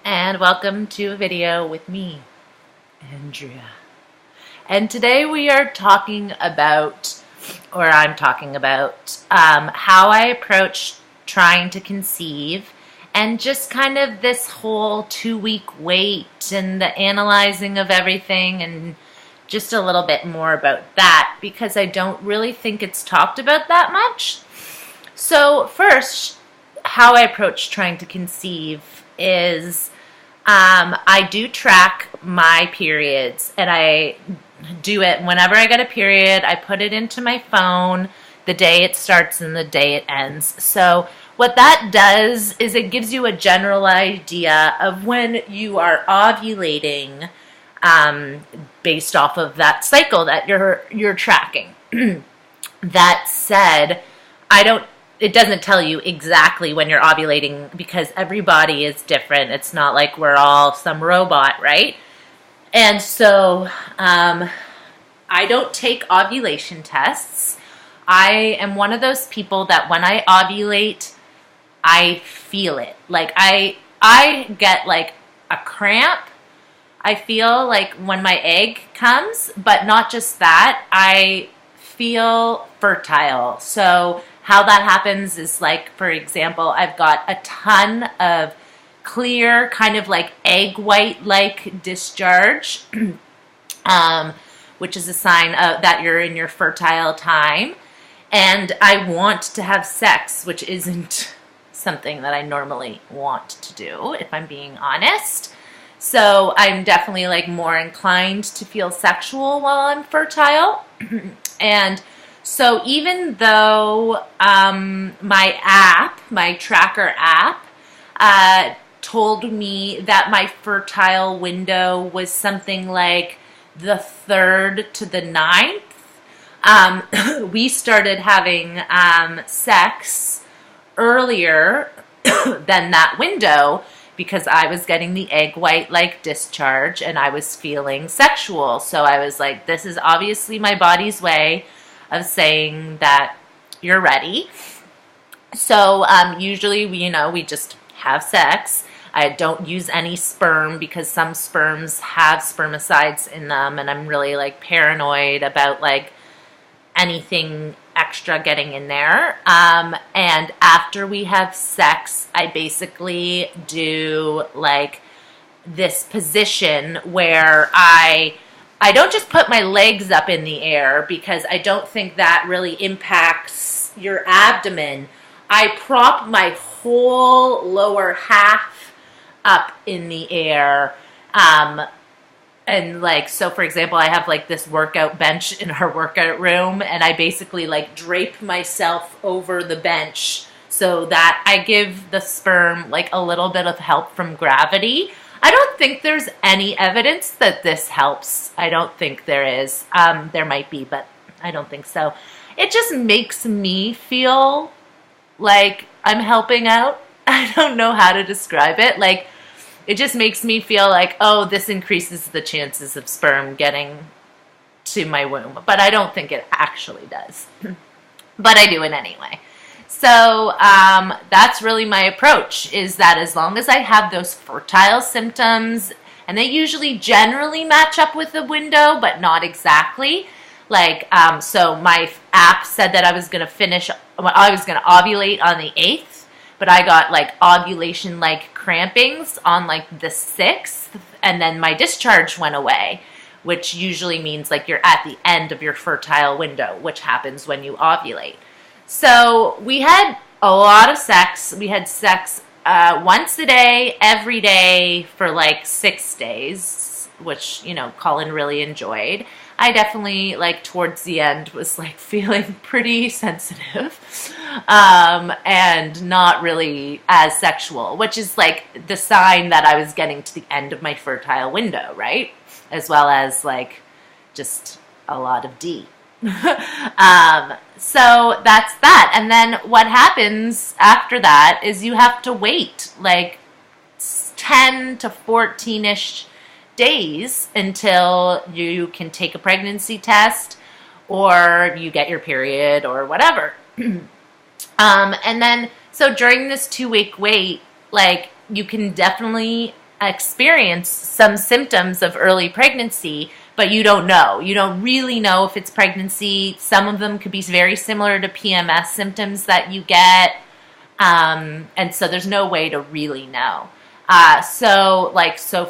and welcome to a video with me, Andrea. And today we are talking about, or I'm talking about, how I approach trying to conceive and just kind of this whole 2-week wait and the analyzing of everything and just a little bit more about that because I don't really think it's talked about that much. So first, how I approach trying to conceive is I do track my periods, and I do it whenever I get a period. I put it into my phone the day it starts and the day it ends. So what that does is it gives you a general idea of when you are ovulating based off of that cycle that you're tracking. That said, it doesn't tell you exactly when you're ovulating because every body is different. It's not like we're all some robot, right? And so I don't take ovulation tests. I am one of those people that when I ovulate, I feel it. Like I get like a cramp. I feel like when my egg comes, but not just that, I feel fertile. So how that happens is, like, for example, I've got a ton of clear, kind of like egg white-like discharge, which is a sign that you're in your fertile time. And I want to have sex, which isn't something that I normally want to do, if I'm being honest. So I'm definitely like more inclined to feel sexual while I'm fertile. And so even though my tracker app, told me that my fertile window was something like the 3rd to the 9th, we started having sex earlier than that window because I was getting the egg white-like discharge and I was feeling sexual. So I was like, this is obviously my body's way of saying that you're ready. So usually we just have sex. I don't use any sperm because some sperms have spermicides in them, and I'm really like paranoid about like anything extra getting in there. And after we have sex, I basically do like this position where I don't just put my legs up in the air because I don't think that really impacts your abdomen. I prop my whole lower half up in the air. And like, so for example, I have like this workout bench in our workout room, and I basically like drape myself over the bench so that I give the sperm like a little bit of help from gravity. I don't think there's any evidence that this helps. I don't think there is. There might be, but I don't think so. It just makes me feel like I'm helping out. I don't know how to describe it. Like, it just makes me feel like, oh, this increases the chances of sperm getting to my womb. But I don't think it actually does. But I do it anyway. So that's really my approach, is that as long as I have those fertile symptoms, and they usually generally match up with the window, but not exactly. Like, so my app said that I was going to ovulate on the 8th, but I got like ovulation-like crampings on like the 6th, and then my discharge went away, which usually means like you're at the end of your fertile window, which happens when you ovulate. So we had a lot of sex. We had sex once a day, every day for like 6 days, which, Colin really enjoyed. I definitely, like, towards the end was like feeling pretty sensitive and not really as sexual, which is like the sign that I was getting to the end of my fertile window, right? As well as like just a lot of D. So that's that. And then what happens after that is you have to wait like 10 to 14-ish days until you can take a pregnancy test or you get your period or whatever. And then, so during this 2-week wait, like, you can definitely experience some symptoms of early pregnancy, but you don't know. You don't really know if it's pregnancy. Some of them could be very similar to PMS symptoms that you get. And so there's no way to really know. So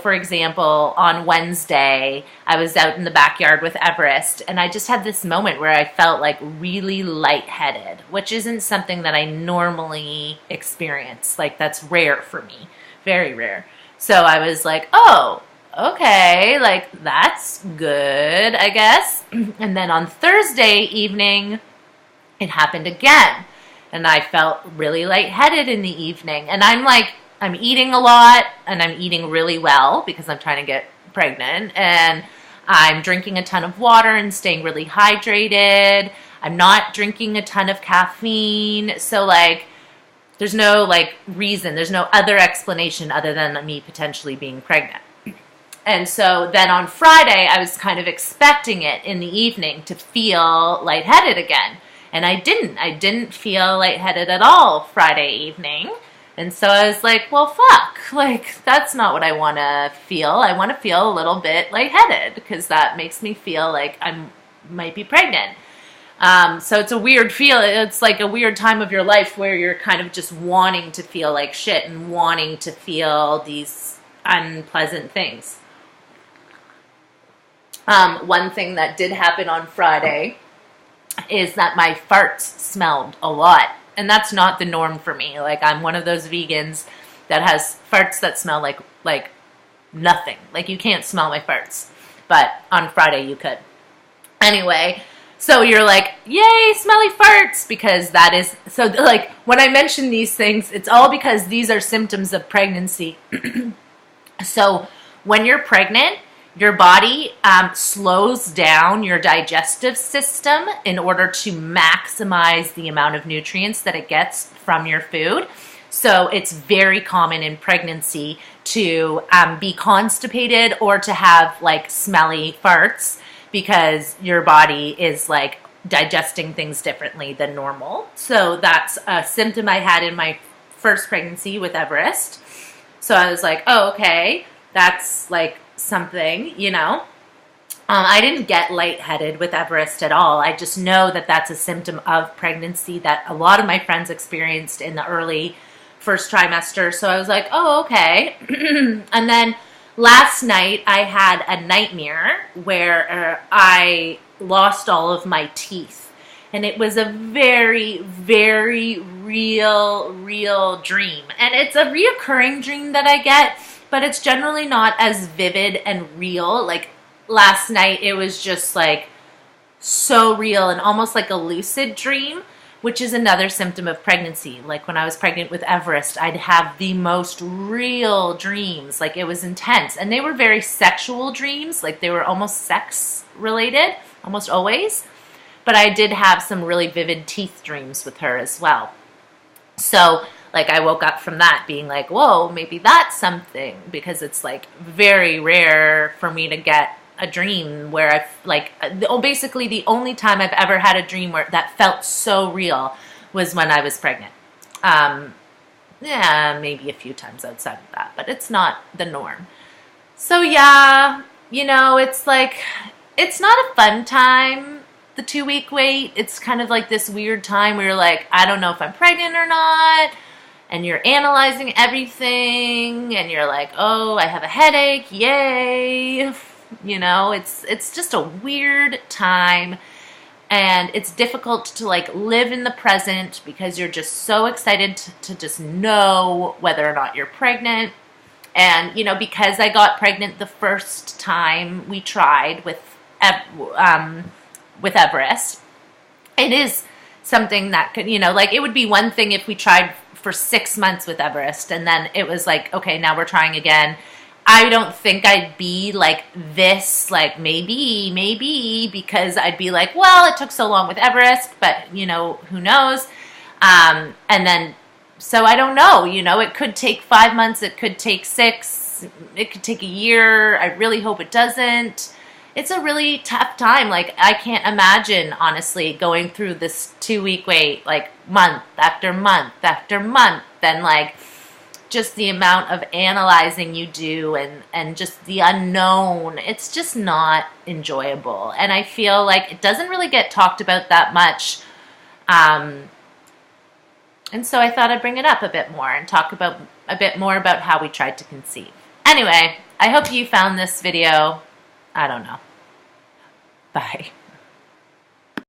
for example, on Wednesday, I was out in the backyard with Everest, and I just had this moment where I felt like really lightheaded, which isn't something that I normally experience. Like, that's rare for me, very rare. So I was like, oh, okay, like, that's good, I guess. And then on Thursday evening, it happened again, and I felt really lightheaded in the evening. And I'm eating a lot, and I'm eating really well because I'm trying to get pregnant, and I'm drinking a ton of water and staying really hydrated. I'm not drinking a ton of caffeine. So, like, there's no, like, reason. There's no other explanation other than me potentially being pregnant. And so then on Friday, I was kind of expecting it in the evening to feel lightheaded again. And I didn't. I didn't feel lightheaded at all Friday evening. And so I was like, well, fuck, like, that's not what I want to feel. I want to feel a little bit lightheaded because that makes me feel like I might be pregnant. So it's a weird feel. It's like a weird time of your life where you're kind of just wanting to feel like shit and wanting to feel these unpleasant things. One thing that did happen on Friday is that my farts smelled a lot. And that's not the norm for me. Like, I'm one of those vegans that has farts that smell like nothing. Like, you can't smell my farts. But on Friday, you could. Anyway, so you're like, yay, smelly farts, because that is, so, like, when I mention these things, it's all because these are symptoms of pregnancy. So when you're pregnant, your body slows down your digestive system in order to maximize the amount of nutrients that it gets from your food. So it's very common in pregnancy to be constipated or to have, like, smelly farts because your body is, like, digesting things differently than normal. So that's a symptom I had in my first pregnancy with Everest. So I was like, oh, okay, that's, like, something, you know. I didn't get lightheaded with Everest at all. I just know that that's a symptom of pregnancy that a lot of my friends experienced in the early first trimester. So I was like, oh, okay. And then last night I had a nightmare where I lost all of my teeth. And it was a very, very real dream. And it's a reoccurring dream that I get, but it's generally not as vivid and real. Like, last night, it was just, like, so real and almost like a lucid dream, which is another symptom of pregnancy. Like, when I was pregnant with Everest, I'd have the most real dreams. Like, it was intense. And they were very sexual dreams. Like, they were almost sex-related, almost always. But I did have some really vivid teeth dreams with her as well. So, like, I woke up from that being like, whoa, maybe that's something, because it's, like, very rare for me to get a dream where I've, like, basically the only time I've ever had a dream where that felt so real was when I was pregnant. Yeah, maybe a few times outside of that, but it's not the norm. So, yeah, you know, it's like, it's not a fun time, the 2-week wait. It's kind of like this weird time where you're like, I don't know if I'm pregnant or not. And you're analyzing everything, and you're like, oh, I have a headache, yay. You know, it's just a weird time, and it's difficult to, like, live in the present because you're just so excited to just know whether or not you're pregnant. And, you know, because I got pregnant the first time we tried with Everest, it is something that could, you know, like, it would be one thing if we tried for 6 months with Everest, and then it was like, okay, now we're trying again. I don't think I'd be like this, like, maybe, because I'd be like, well, it took so long with Everest, but, you know, who knows? And then, so I don't know, you know, it could take 5 months, it could take 6, it could take a year. I really hope it doesn't. It's a really tough time. Like, I can't imagine, honestly, going through this 2-week wait, like, month after month after month, and, like, just the amount of analyzing you do and just the unknown, it's just not enjoyable. And I feel like it doesn't really get talked about that much. And so I thought I'd bring it up a bit more and talk about a bit more about how we tried to conceive. Anyway, I hope you found this video, I don't know. Bye.